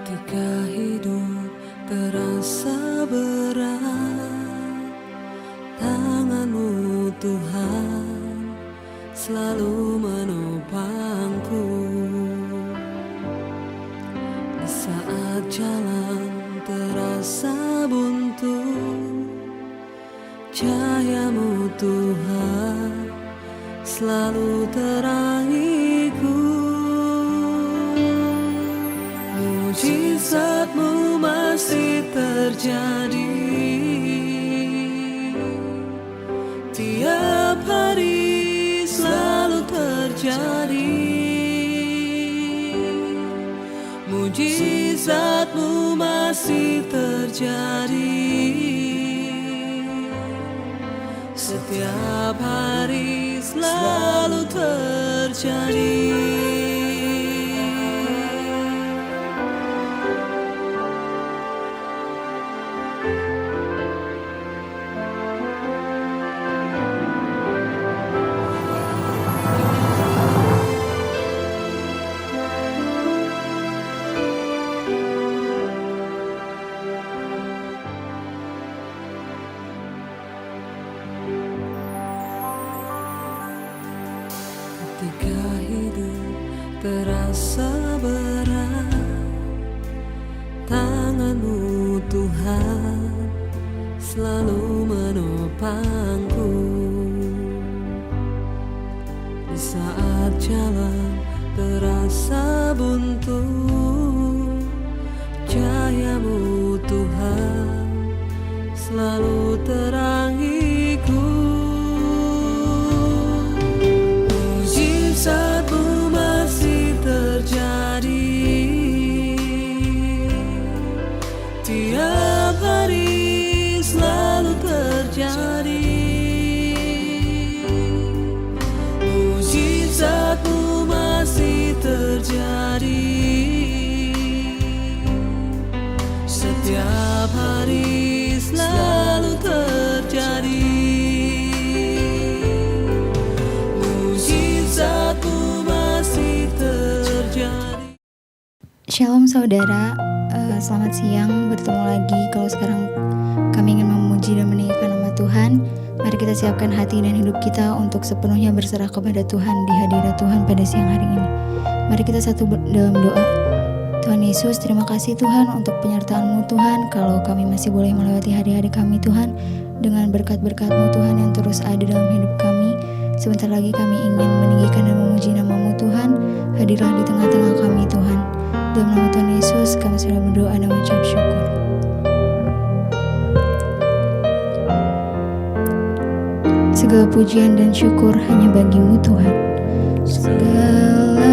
Ketika hidup terasa berat, tangan-Mu Tuhan selalu menopangku. Di saat jalan terasa buntu, cahaya-Mu Tuhan selalu terangiku. Mujizat-Mu masih terjadi tiap hari, selalu terjadi. Mujizat-Mu masih terjadi setiap hari, selalu terjadi. Ketika hidup terasa berat, tangan-Mu Tuhan selalu menopangku. Di saat jalan terasa buntu, cahaya-Mu Tuhan selalu terangiku. Mujizat-Mu masih terjadi tiap hari, selalu terjadi. Mujizat-Mu masih terjadi setiap hari, selalu terjadi. Shalom saudara, selamat siang, bertemu lagi. Kalau sekarang kami ingin memuji dan meninggikan nama Tuhan, mari kita siapkan hati dan hidup kita untuk sepenuhnya berserah kepada Tuhan di hadirat Tuhan pada siang hari ini. Mari kita satu dalam doa. Tuhan Yesus, terima kasih Tuhan untuk penyertaan-Mu Tuhan, kalau kami masih boleh melewati hari-hari kami Tuhan, dengan berkat-berkat-Mu Tuhan yang terus ada dalam hidup kami. Sebentar lagi kami ingin meninggikan dan memuji nama-Mu Tuhan, hadirlah di tengah-tengah kami Tuhan. Dalam nama Tuhan Yesus kami sudah berdoa dan mengucap syukur. Segala pujian dan syukur hanya bagi-Mu Tuhan. Segala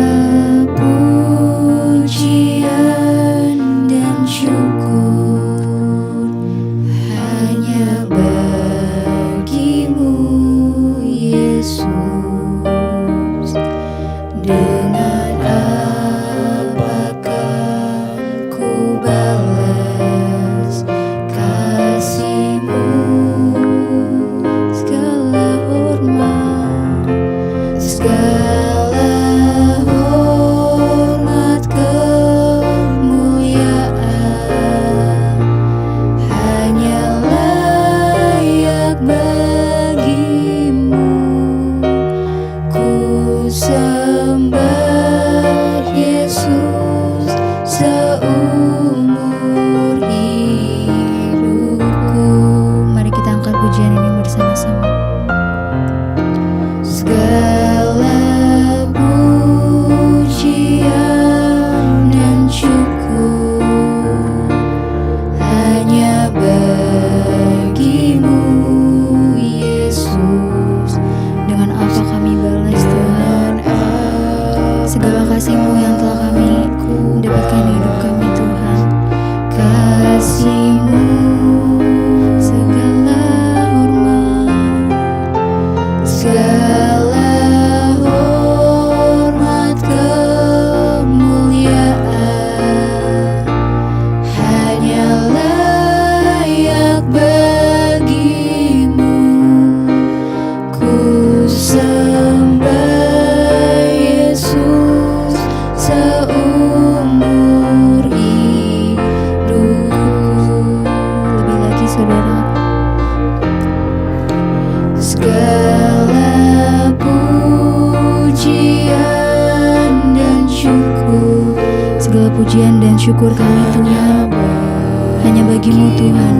pujian dan syukur hanya bagi-Mu Yesus. Dengan apakah ku balas kasih-Mu? Segala hormat, segala pujian dan syukur kami Tuhan hanya bagimu Tuhan.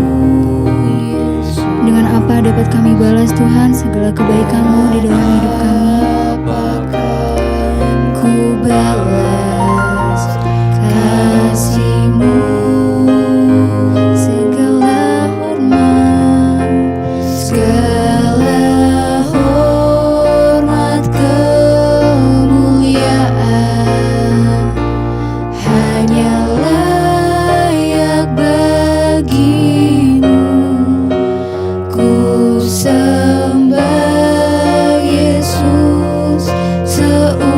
Dengan apa dapat kami balas Tuhan segala kebaikan-Mu di dalam hidup kami? Ku balas kasih-Mu, segala hormat, segala hormat kemuliaan hanya layak bagimu. Ku sembah Yesus seumur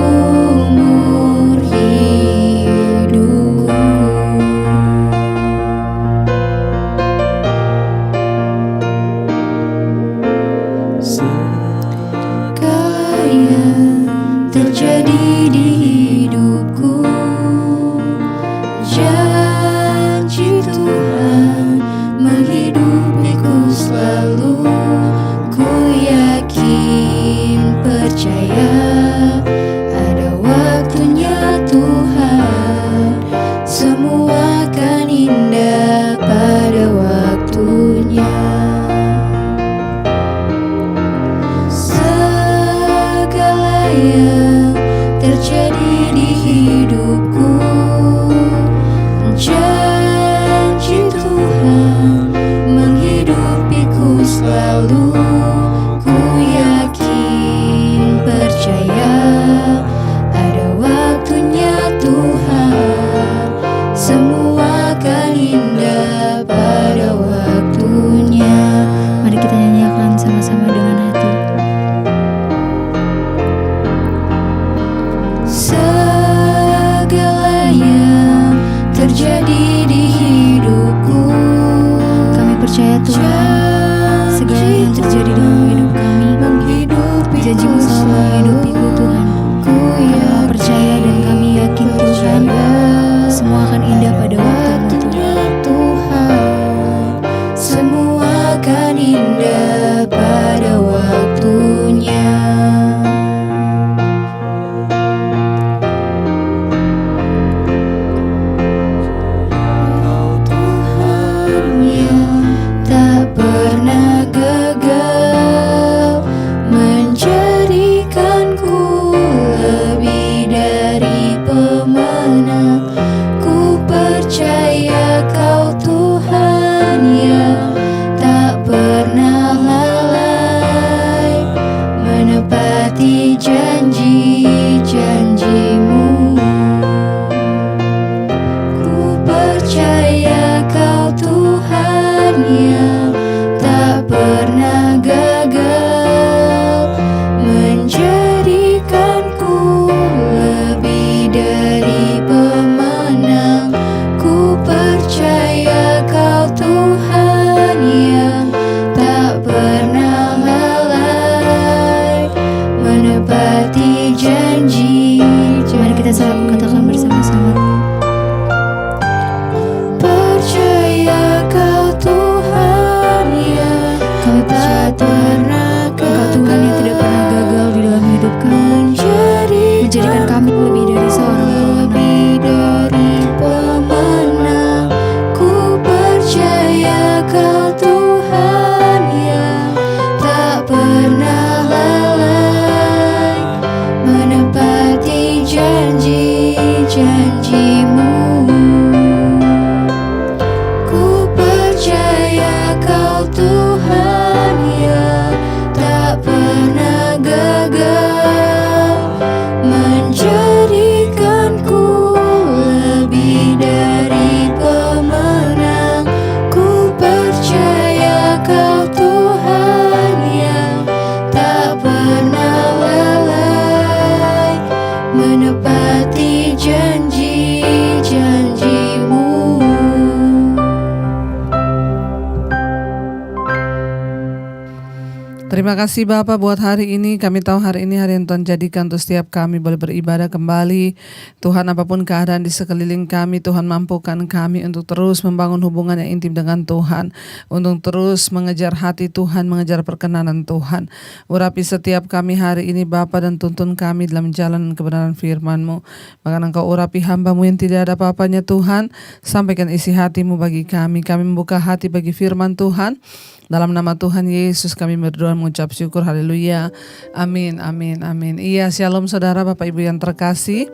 Terima kasih Bapa buat hari ini. Kami tahu hari ini hari yang Tuhan jadikan untuk setiap kami boleh beribadah kembali. Tuhan, apapun keadaan di sekeliling kami, Tuhan mampukan kami untuk terus membangun hubungan yang intim dengan Tuhan, untuk terus mengejar hati Tuhan, mengejar perkenanan Tuhan. Urapi setiap kami hari ini Bapa, dan tuntun kami dalam jalan kebenaran firman-Mu. Bahkan Engkau urapi hamba-Mu yang tidak ada apa-apanya Tuhan. Sampaikan isi hati-Mu bagi kami. Kami membuka hati bagi firman Tuhan. Dalam nama Tuhan Yesus kami berdoa mengucap syukur. Haleluya. Amin, amin, amin. Iya, shalom saudara, Bapak Ibu yang terkasih.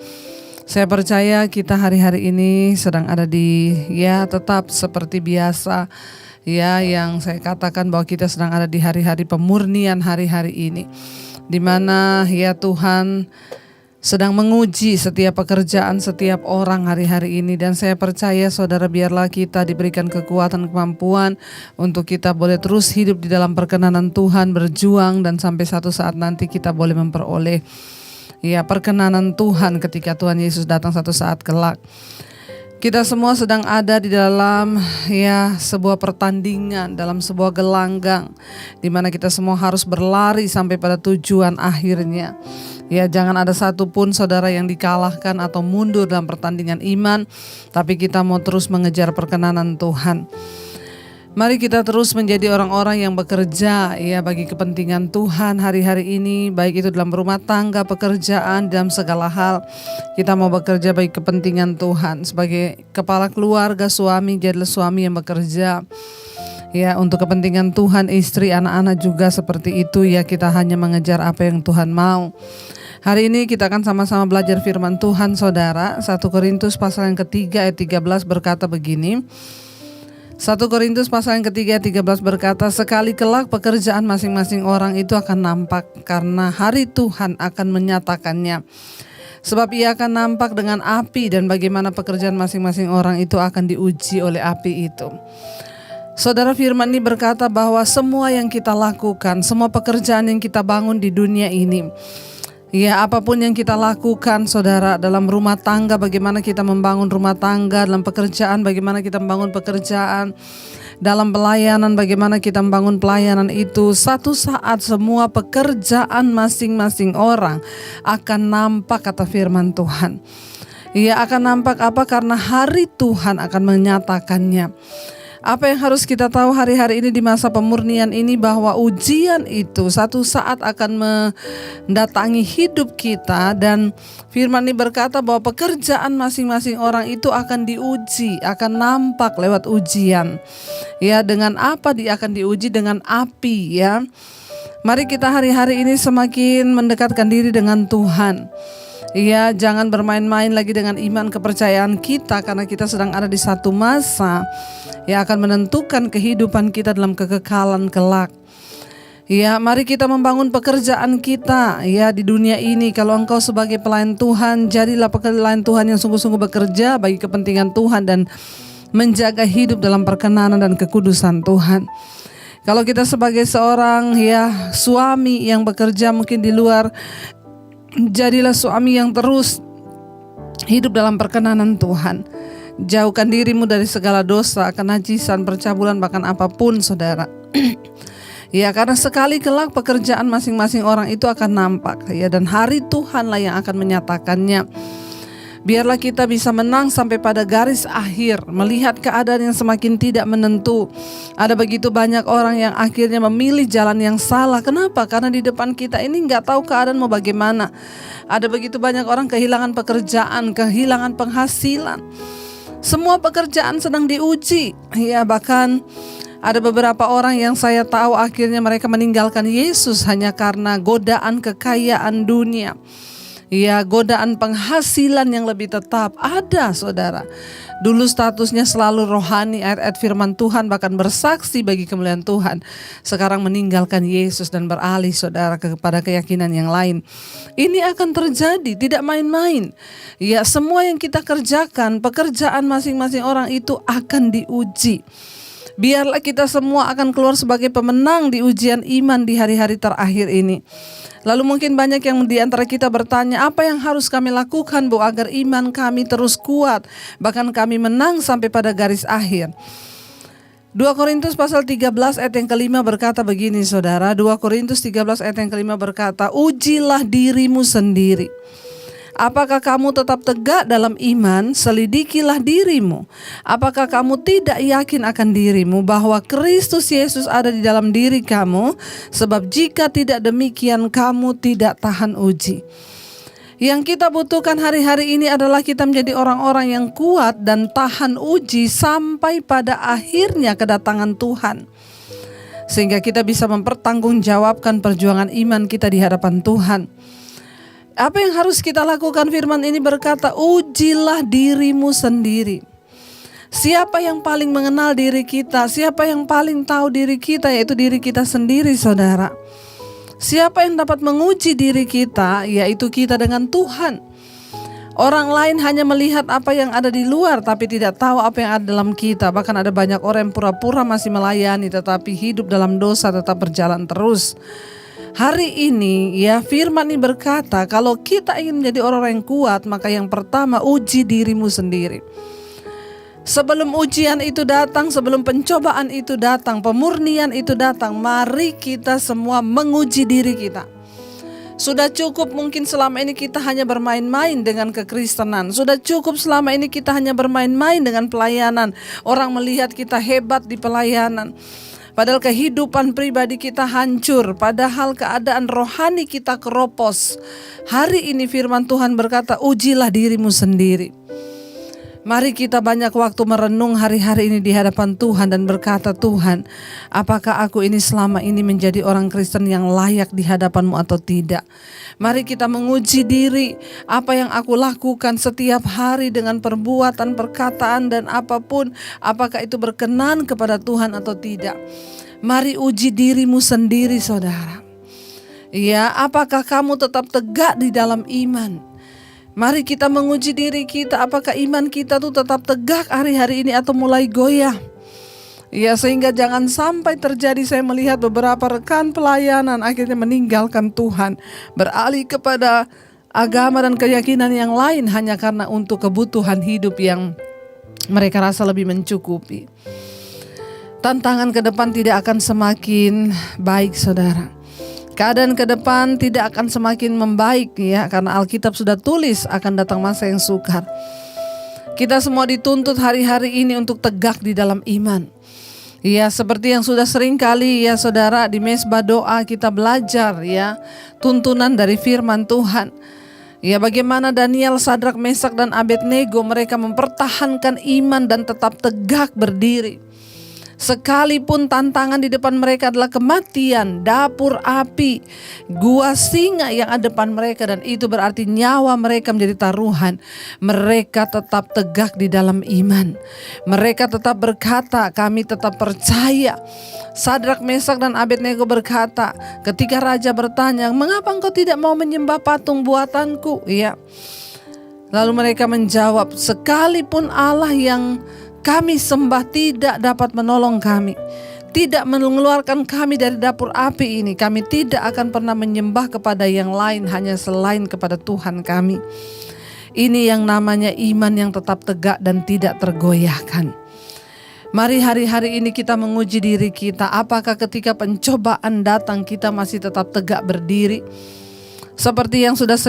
Saya percaya kita hari-hari ini sedang ada di tetap seperti biasa. Yang saya katakan bahwa kita sedang ada di hari-hari pemurnian hari-hari ini. Di mana Tuhan sedang menguji setiap pekerjaan setiap orang hari-hari ini. Dan saya percaya saudara, biarlah kita diberikan kekuatan, kemampuan untuk kita boleh terus hidup di dalam perkenanan Tuhan, berjuang, dan sampai satu saat nanti kita boleh memperoleh perkenanan Tuhan ketika Tuhan Yesus datang satu saat kelak. Kita semua sedang ada di dalam sebuah pertandingan, dalam sebuah gelanggang, di mana kita semua harus berlari sampai pada tujuan akhirnya. Jangan ada satupun saudara yang dikalahkan atau mundur dalam pertandingan iman, tapi kita mau terus mengejar perkenanan Tuhan. Mari kita terus menjadi orang-orang yang bekerja bagi kepentingan Tuhan hari-hari ini, baik itu dalam rumah tangga, pekerjaan, dalam segala hal. Kita mau bekerja bagi kepentingan Tuhan. Sebagai kepala keluarga, suami, jadilah suami yang bekerja untuk kepentingan Tuhan. Istri, anak-anak juga seperti itu. Kita hanya mengejar apa yang Tuhan mau. Hari ini kita akan sama-sama belajar firman Tuhan saudara. 1 Korintus pasal yang ketiga ayat 13 berkata begini. 1 Korintus pasal yang ketiga ayat 13 berkata, sekali kelak pekerjaan masing-masing orang itu akan nampak, karena hari Tuhan akan menyatakannya. Sebab ia akan nampak dengan api, dan bagaimana pekerjaan masing-masing orang itu akan diuji oleh api itu. Saudara, firman ini berkata bahwa semua yang kita lakukan, semua pekerjaan yang kita bangun di dunia ini, apapun yang kita lakukan saudara, dalam rumah tangga, bagaimana kita membangun rumah tangga, dalam pekerjaan, bagaimana kita membangun pekerjaan, dalam pelayanan, bagaimana kita membangun pelayanan itu, satu saat semua pekerjaan masing-masing orang akan nampak, kata firman Tuhan. Akan nampak apa? Karena hari Tuhan akan menyatakannya. Apa yang harus kita tahu hari-hari ini di masa pemurnian ini, bahwa ujian itu satu saat akan mendatangi hidup kita, dan firman ini berkata bahwa pekerjaan masing-masing orang itu akan diuji, akan nampak lewat ujian. Dengan apa dia akan diuji? Dengan api. Mari kita hari-hari ini semakin mendekatkan diri dengan Tuhan. Jangan bermain-main lagi dengan iman kepercayaan kita, karena kita sedang ada di satu masa yang akan menentukan kehidupan kita dalam kekekalan kelak. Mari kita membangun pekerjaan kita di dunia ini. Kalau engkau sebagai pelayan Tuhan, jadilah pelayan Tuhan yang sungguh-sungguh bekerja bagi kepentingan Tuhan dan menjaga hidup dalam perkenanan dan kekudusan Tuhan. Kalau kita sebagai seorang suami yang bekerja mungkin di luar, jadilah suami yang terus hidup dalam perkenanan Tuhan. Jauhkan dirimu dari segala dosa, kenajisan, percabulan, bahkan apapun saudara. Karena sekali kelak pekerjaan masing-masing orang itu akan nampak, dan hari Tuhanlah yang akan menyatakannya. Biarlah kita bisa menang sampai pada garis akhir, melihat keadaan yang semakin tidak menentu. Ada begitu banyak orang yang akhirnya memilih jalan yang salah. Kenapa? Karena di depan kita ini nggak tahu keadaan mau bagaimana. Ada begitu banyak orang kehilangan pekerjaan, kehilangan penghasilan. Semua pekerjaan sedang diuji. Bahkan ada beberapa orang yang saya tahu akhirnya mereka meninggalkan Yesus hanya karena godaan kekayaan dunia. Godaan penghasilan yang lebih tetap. Ada saudara, dulu statusnya selalu rohani, ayat-ayat firman Tuhan, bahkan bersaksi bagi kemuliaan Tuhan. Sekarang meninggalkan Yesus dan beralih saudara kepada keyakinan yang lain. Ini akan terjadi, tidak main-main. Semua yang kita kerjakan, pekerjaan masing-masing orang itu akan diuji. Biarlah kita semua akan keluar sebagai pemenang di ujian iman di hari-hari terakhir ini. Lalu mungkin banyak yang di antara kita bertanya, apa yang harus kami lakukan Bu agar iman kami terus kuat, bahkan kami menang sampai pada garis akhir? 2 Korintus pasal 13 ayat yang kelima berkata begini saudara. 2 Korintus 13 ayat yang kelima berkata, ujilah dirimu sendiri. Apakah kamu tetap tegak dalam iman? Selidikilah dirimu. Apakah kamu tidak yakin akan dirimu bahwa Kristus Yesus ada di dalam diri kamu? Sebab jika tidak demikian kamu tidak tahan uji. Yang kita butuhkan hari-hari ini adalah kita menjadi orang-orang yang kuat dan tahan uji sampai pada akhirnya kedatangan Tuhan. Sehingga kita bisa mempertanggungjawabkan perjuangan iman kita di hadapan Tuhan. Apa yang harus kita lakukan? Firman ini berkata, ujilah dirimu sendiri. Siapa yang paling mengenal diri kita? Siapa yang paling tahu diri kita? Yaitu diri kita sendiri, saudara. Siapa yang dapat menguji diri kita? Yaitu kita dengan Tuhan. Orang lain hanya melihat apa yang ada di luar, tapi tidak tahu apa yang ada dalam kita. Bahkan ada banyak orang yang pura-pura masih melayani, tetapi hidup dalam dosa tetap berjalan terus. Hari ini ya, firman ini berkata, kalau kita ingin menjadi orang yang kuat, maka yang pertama uji dirimu sendiri. Sebelum ujian itu datang, sebelum pencobaan itu datang, pemurnian itu datang, mari kita semua menguji diri kita. Sudah cukup mungkin selama ini kita hanya bermain-main dengan kekristenan. Sudah cukup selama ini kita hanya bermain-main dengan pelayanan. Orang melihat kita hebat di pelayanan. Padahal kehidupan pribadi kita hancur. Padahal keadaan rohani kita keropos. Hari ini firman Tuhan berkata, ujilah dirimu sendiri. Mari kita banyak waktu merenung hari-hari ini di hadapan Tuhan dan berkata, Tuhan, apakah aku ini selama ini menjadi orang Kristen yang layak di hadapan-Mu atau tidak? Mari kita menguji diri, apa yang aku lakukan setiap hari dengan perbuatan, perkataan dan apapun, apakah itu berkenan kepada Tuhan atau tidak? Mari uji dirimu sendiri, saudara. Ya, apakah kamu tetap tegak di dalam iman? Mari kita menguji diri kita, apakah iman kita tuh tetap tegak hari-hari ini atau mulai goyah. Ya, sehingga jangan sampai terjadi, saya melihat beberapa rekan pelayanan akhirnya meninggalkan Tuhan, beralih kepada agama dan keyakinan yang lain hanya karena untuk kebutuhan hidup yang mereka rasa lebih mencukupi. Tantangan ke depan tidak akan semakin baik, saudara. Keadaan ke depan tidak akan semakin membaik ya, karena Alkitab sudah tulis akan datang masa yang sukar. Kita semua dituntut hari-hari ini untuk tegak di dalam iman. Ya, seperti yang sudah sering kali ya saudara di mesbah doa kita belajar ya, tuntunan dari firman Tuhan. Ya, bagaimana Daniel, Sadrak, Mesak dan Abednego mereka mempertahankan iman dan tetap tegak berdiri. Sekalipun tantangan di depan mereka adalah kematian, dapur api, gua singa yang ada depan mereka, dan itu berarti nyawa mereka menjadi taruhan. Mereka tetap tegak di dalam iman. Mereka tetap berkata, kami tetap percaya. Sadrak, Mesak dan Abednego berkata, ketika raja bertanya, mengapa engkau tidak mau menyembah patung buatanku? Ya. Lalu mereka menjawab, sekalipun Allah yang kami sembah tidak dapat menolong kami, tidak mengeluarkan kami dari dapur api ini, kami tidak akan pernah menyembah kepada yang lain hanya selain kepada Tuhan kami. Ini yang namanya iman yang tetap tegak dan tidak tergoyahkan. Mari hari-hari ini kita menguji diri kita, apakah ketika pencobaan datang kita masih tetap tegak berdiri? Seperti yang sudah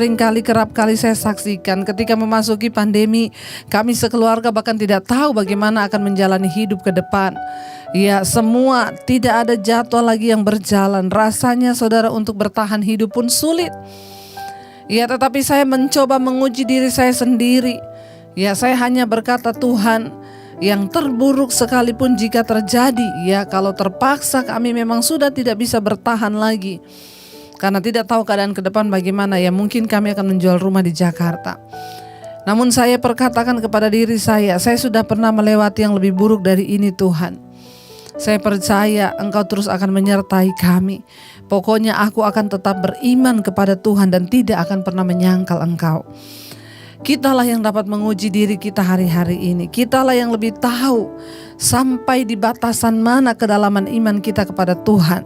kerap kali saya saksikan, ketika memasuki pandemi, kami sekeluarga bahkan tidak tahu bagaimana akan menjalani hidup ke depan. Ya, semua tidak ada jadwal lagi yang berjalan. Rasanya saudara untuk bertahan hidup pun sulit. Ya, tetapi saya mencoba menguji diri saya sendiri. Ya, saya hanya berkata, Tuhan, yang terburuk sekalipun jika terjadi, ya kalau terpaksa kami memang sudah tidak bisa bertahan lagi. Karena tidak tahu keadaan ke depan bagaimana, ya mungkin kami akan menjual rumah di Jakarta. Namun saya perkatakan kepada diri saya sudah pernah melewati yang lebih buruk dari ini Tuhan. Saya percaya Engkau terus akan menyertai kami. Pokoknya aku akan tetap beriman kepada Tuhan dan tidak akan pernah menyangkal Engkau. Kitalah yang dapat menguji diri kita hari-hari ini. Kitalah yang lebih tahu sampai di batasan mana kedalaman iman kita kepada Tuhan.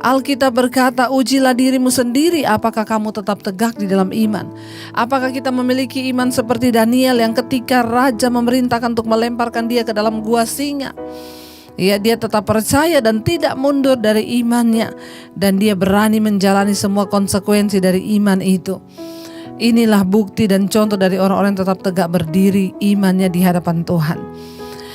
Alkitab berkata, ujilah dirimu sendiri apakah kamu tetap tegak di dalam iman. Apakah kita memiliki iman seperti Daniel yang ketika raja memerintahkan untuk melemparkan dia ke dalam gua singa. Ya, dia tetap percaya dan tidak mundur dari imannya, dan dia berani menjalani semua konsekuensi dari iman itu. Inilah bukti dan contoh dari orang-orang yang tetap tegak berdiri imannya di hadapan Tuhan.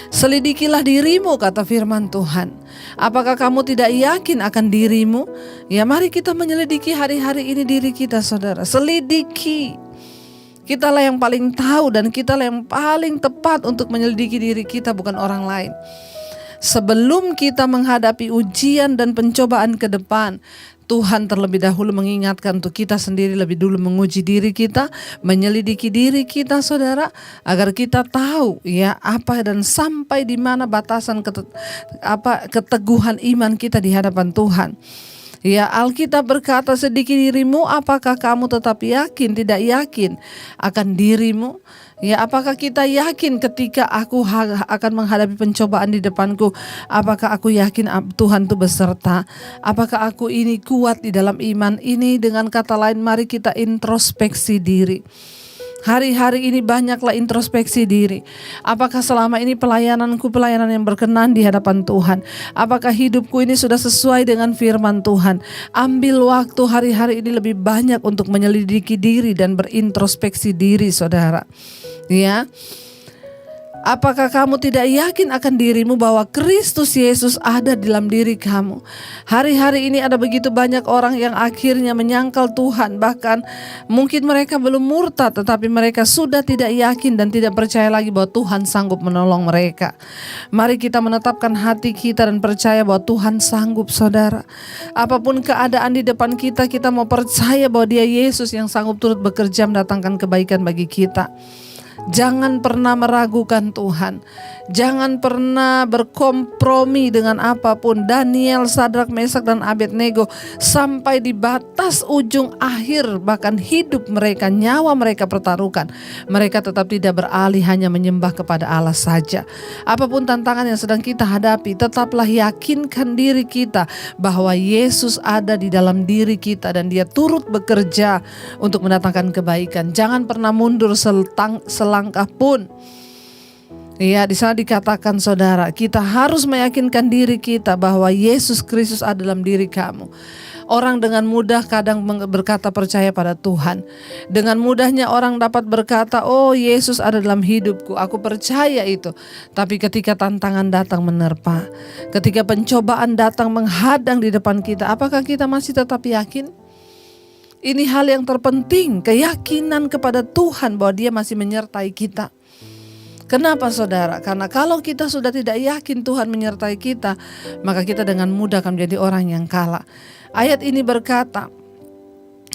Selidikilah dirimu, kata firman Tuhan. Apakah kamu tidak yakin akan dirimu? Ya, mari kita menyelidiki hari-hari ini diri kita, saudara. Selidiki. Kitalah yang paling tahu dan kitalah yang paling tepat untuk menyelidiki diri kita, bukan orang lain. Sebelum kita menghadapi ujian dan pencobaan ke depan, Tuhan terlebih dahulu mengingatkan untuk kita sendiri lebih dulu menguji diri kita, menyelidiki diri kita, saudara, agar kita tahu ya apa dan sampai di mana batasan keteguhan iman kita di hadapan Tuhan. Ya, Alkitab berkata, sedikit dirimu, apakah kamu tetap yakin, tidak yakin akan dirimu? Ya, apakah kita yakin ketika aku akan menghadapi pencobaan di depanku? Apakah aku yakin Tuhan itu beserta? Apakah aku ini kuat di dalam iman ini? Dengan kata lain, mari kita introspeksi diri. Hari-hari ini banyaklah introspeksi diri. Apakah selama ini pelayananku pelayanan yang berkenan di hadapan Tuhan? Apakah hidupku ini sudah sesuai dengan firman Tuhan? Ambil waktu hari-hari ini lebih banyak untuk menyelidiki diri dan berintrospeksi diri, saudara. Ya. Apakah kamu tidak yakin akan dirimu bahwa Kristus Yesus ada dalam diri kamu? Hari-hari ini ada begitu banyak orang yang akhirnya menyangkal Tuhan. Bahkan mungkin mereka belum murtad, tetapi mereka sudah tidak yakin dan tidak percaya lagi bahwa Tuhan sanggup menolong mereka. Mari kita menetapkan hati kita dan percaya bahwa Tuhan sanggup, saudara. Apapun keadaan di depan kita, kita mau percaya bahwa Dia Yesus yang sanggup turut bekerja mendatangkan kebaikan bagi kita. Jangan pernah meragukan Tuhan. Jangan pernah berkompromi dengan apapun. Daniel, Sadrak, Mesak, dan Abednego sampai di batas ujung akhir, bahkan hidup mereka, nyawa mereka pertaruhkan. Mereka tetap tidak beralih hanya menyembah kepada Allah saja. Apapun tantangan yang sedang kita hadapi, tetaplah yakinkan diri kita bahwa Yesus ada di dalam diri kita dan Dia turut bekerja untuk mendatangkan kebaikan. Jangan pernah mundur selangkah pun. Ya, di sana dikatakan, saudara, kita harus meyakinkan diri kita bahwa Yesus Kristus ada dalam diri kamu. Orang dengan mudah kadang berkata percaya pada Tuhan. Dengan mudahnya orang dapat berkata, oh Yesus ada dalam hidupku, aku percaya itu. Tapi ketika tantangan datang menerpa, ketika pencobaan datang menghadang di depan kita, apakah kita masih tetap yakin? Ini hal yang terpenting, keyakinan kepada Tuhan bahwa Dia masih menyertai kita. Kenapa, saudara? Karena kalau kita sudah tidak yakin Tuhan menyertai kita, maka kita dengan mudah akan menjadi orang yang kalah. Ayat ini berkata,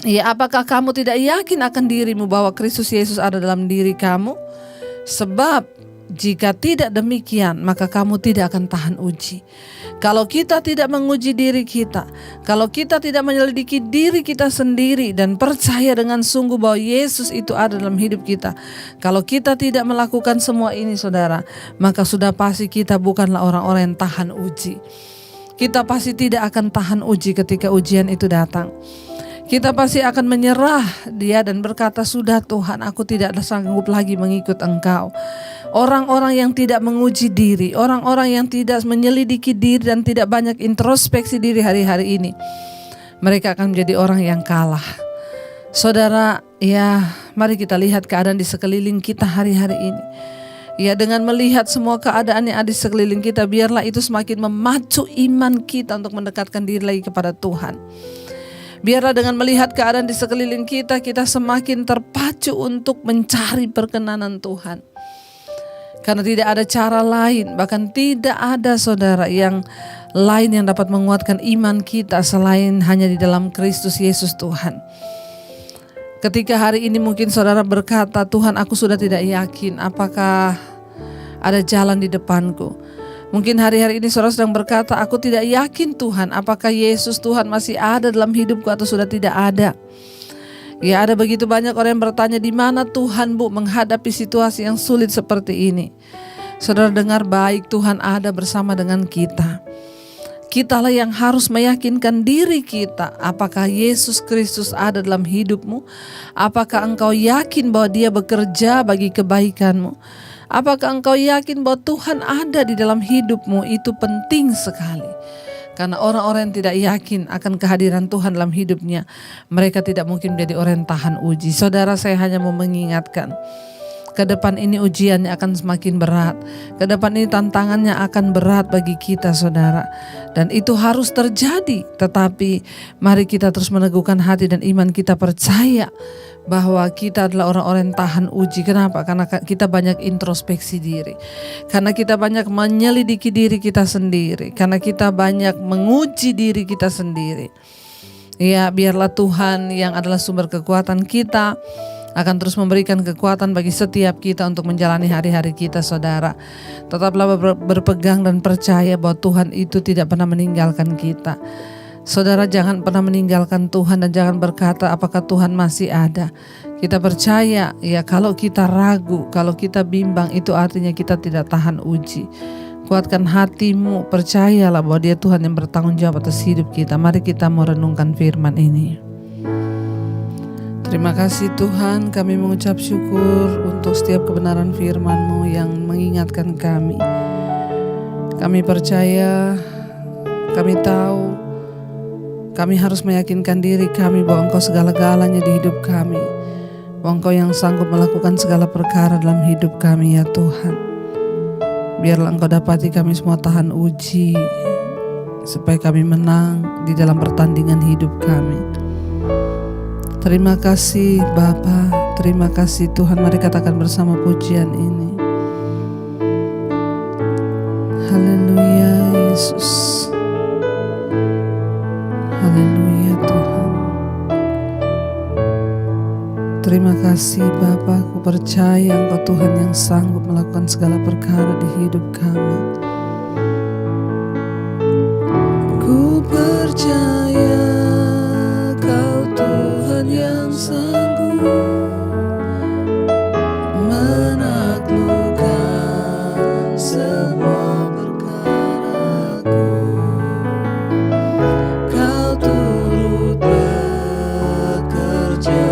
ya, apakah kamu tidak yakin akan dirimu bahwa Kristus Yesus ada dalam diri kamu? Sebab jika tidak demikian, maka kamu tidak akan tahan uji. Kalau kita tidak menguji diri kita, kalau kita tidak menyelidiki diri kita sendiri dan percaya dengan sungguh bahwa Yesus itu ada dalam hidup kita, kalau kita tidak melakukan semua ini, saudara, maka sudah pasti kita bukanlah orang-orang yang tahan uji. Kita pasti tidak akan tahan uji ketika ujian itu datang. Kita pasti akan menyerah dia dan berkata, sudah Tuhan, aku tidak sanggup lagi mengikut Engkau. Orang-orang yang tidak menguji diri, orang-orang yang tidak menyelidiki diri dan tidak banyak introspeksi diri hari-hari ini, mereka akan menjadi orang yang kalah. Saudara, ya, mari kita lihat keadaan di sekeliling kita hari-hari ini. Ya, dengan melihat semua keadaan yang ada di sekeliling kita, biarlah itu semakin memacu iman kita untuk mendekatkan diri lagi kepada Tuhan. Biarlah dengan melihat keadaan di sekeliling kita, kita semakin terpacu untuk mencari perkenanan Tuhan. Karena tidak ada cara lain, bahkan tidak ada, saudara, yang lain yang dapat menguatkan iman kita selain hanya di dalam Kristus Yesus Tuhan. Ketika hari ini mungkin saudara berkata, Tuhan, aku sudah tidak yakin apakah ada jalan di depanku. Mungkin hari-hari ini saudara sedang berkata, aku tidak yakin Tuhan, apakah Yesus Tuhan masih ada dalam hidupku atau sudah tidak ada. Ya, ada begitu banyak orang yang bertanya, di mana Tuhan, Bu, menghadapi situasi yang sulit seperti ini. Saudara dengar baik, Tuhan ada bersama dengan kita. Kitalah yang harus meyakinkan diri kita, apakah Yesus Kristus ada dalam hidupmu? Apakah engkau yakin bahwa Dia bekerja bagi kebaikanmu? Apakah engkau yakin bahwa Tuhan ada di dalam hidupmu? Itu penting sekali. Karena orang-orang yang tidak yakin akan kehadiran Tuhan dalam hidupnya, mereka tidak mungkin menjadi orang yang tahan uji. Saudara, saya hanya mau mengingatkan, ke depan ini ujiannya akan semakin berat. Ke depan ini tantangannya akan berat bagi kita, saudara. Dan itu harus terjadi. Tetapi mari kita terus meneguhkan hati dan iman kita, percaya bahwa kita adalah orang-orang yang tahan uji. Kenapa? Karena kita banyak introspeksi diri. Karena kita banyak menyelidiki diri kita sendiri. Karena kita banyak menguji diri kita sendiri. Ya, biarlah Tuhan yang adalah sumber kekuatan kita akan terus memberikan kekuatan bagi setiap kita untuk menjalani hari-hari kita, saudara. Tetaplah berpegang dan percaya bahwa Tuhan itu tidak pernah meninggalkan kita. Saudara, jangan pernah meninggalkan Tuhan dan jangan berkata apakah Tuhan masih ada. Kita percaya, ya, kalau kita ragu, kalau kita bimbang, itu artinya kita tidak tahan uji. Kuatkan hatimu, percayalah bahwa Dia Tuhan yang bertanggung jawab atas hidup kita. Mari kita mau renungkan firman ini. Terima kasih Tuhan, kami mengucap syukur untuk setiap kebenaran firman-Mu yang mengingatkan kami. Kami percaya, kami tahu, kami harus meyakinkan diri kami bahwa Engkau segala-galanya di hidup kami. Bahwa Engkau yang sanggup melakukan segala perkara dalam hidup kami, ya Tuhan. Biarlah Engkau dapati kami semua tahan uji, supaya kami menang di dalam pertandingan hidup kami. Terima kasih Bapa, terima kasih Tuhan. Mari katakan bersama pujian ini. Haleluya Yesus. Haleluya Tuhan. Terima kasih Bapa, aku percaya Engkau Tuhan yang sanggup melakukan segala perkara di hidup kami. Ku percaya yang sanggup menaklukkan semua perkaraku. Kau turut bekerja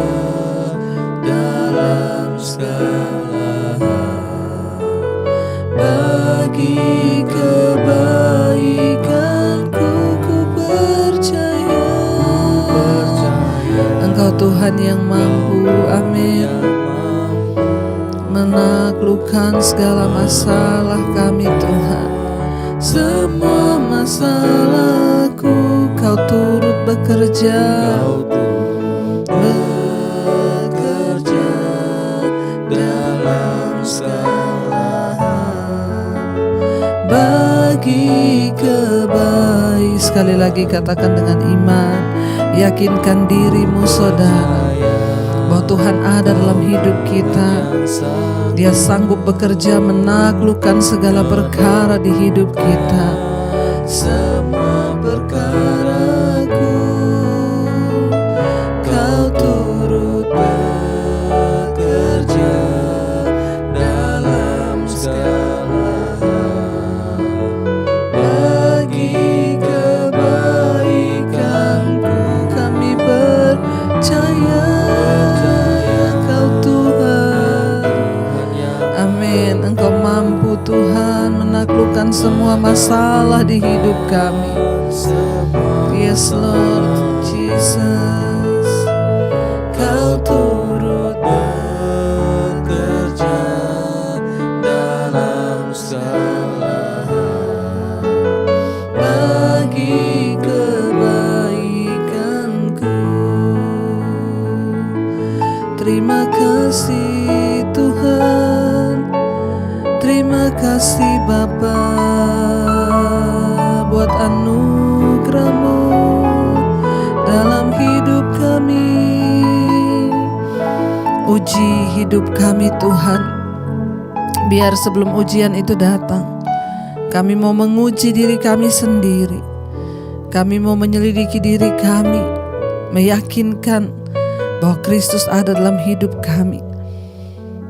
dalam segala hal bagi kebaikanku. Ku percaya Engkau Tuhan yang mampu, amin, menaklukkan segala masalah kami Tuhan. Semua masalahku Kau turut bekerja dalam segala hal bagi kebaikan. Sekali lagi katakan dengan iman, yakinkan dirimu saudara bahwa Tuhan ada dalam hidup kita. Dia sanggup bekerja menaklukkan segala perkara di hidup kita. Semua perkaraku Kau turut bekerja dalam segala hal bagi kebaikanku. Kami percaya Kau Tuhan, amin. Engkau mampu Tuhan menaklukkan semua masalah di hidup kami. Yes Lord Jesus, Kau turut bekerja dalam segala hal bagi kebaikanku. Terima kasih Tuhan, terima kasih Bapa buat anugerah-Mu dalam hidup kami. Uji hidup kami Tuhan, biar sebelum ujian itu datang, kami mau menguji diri kami sendiri. Kami mau menyelidiki diri kami, meyakinkan bahwa Kristus ada dalam hidup kami.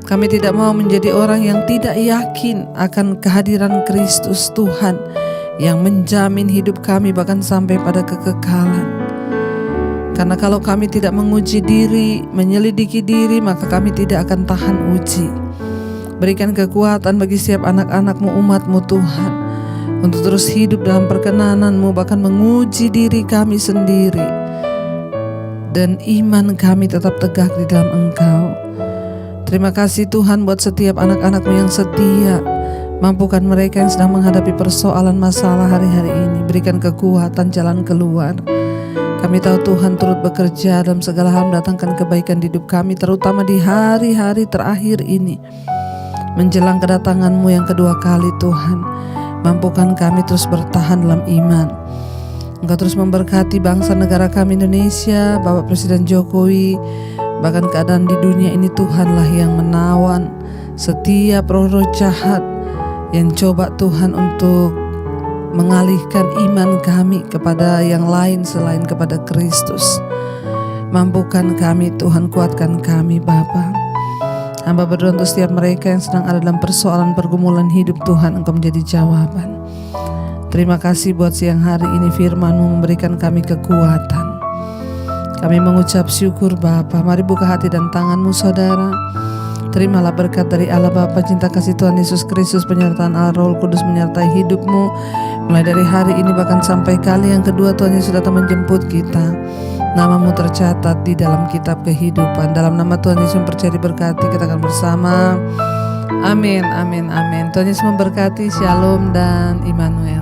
Kami tidak mau menjadi orang yang tidak yakin akan kehadiran Kristus Tuhan yang menjamin hidup kami bahkan sampai pada kekekalan. Karena kalau kami tidak menguji diri, menyelidiki diri, maka kami tidak akan tahan uji. Berikan kekuatan bagi setiap anak-anak-Mu, umat-Mu Tuhan, untuk terus hidup dalam perkenanan-Mu, bahkan menguji diri kami sendiri, dan iman kami tetap tegak di dalam Engkau. Terima kasih Tuhan buat setiap anak-anak-Mu yang setia. Mampukan mereka yang sedang menghadapi persoalan masalah hari-hari ini. Berikan kekuatan jalan keluar. Kami tahu Tuhan turut bekerja dalam segala hal, mendatangkan kebaikan di hidup kami, terutama di hari-hari terakhir ini, menjelang kedatangan-Mu yang kedua kali. Tuhan, mampukan kami terus bertahan dalam iman. Engkau terus memberkati bangsa negara kami Indonesia, Bapak Presiden Jokowi, bahkan keadaan di dunia ini Tuhanlah yang menawan setiap roh-roh jahat yang coba Tuhan untuk mengalihkan iman kami kepada yang lain selain kepada Kristus. Mampukan kami Tuhan, kuatkan kami Bapa. Hamba berdoa untuk setiap mereka yang sedang ada dalam persoalan pergumulan hidup. Tuhan, Engkau menjadi jawaban. Terima kasih buat siang hari ini firman-Mu memberikan kami kekuatan. Kami mengucap syukur Bapa. Mari buka hati dan tangan-Mu saudara. Terimalah berkat dari Allah Bapa, cinta kasih Tuhan Yesus Kristus, penyertaan Allah Roh Kudus menyertai hidupmu. Mulai dari hari ini bahkan sampai kali yang kedua Tuhan Yesus datang menjemput kita. Nama-Mu tercatat di dalam kitab kehidupan. Dalam nama Tuhan Yesus yang percaya diberkati, kita akan bersama. Amin, amin, amin. Tuhan Yesus memberkati. Shalom dan Immanuel.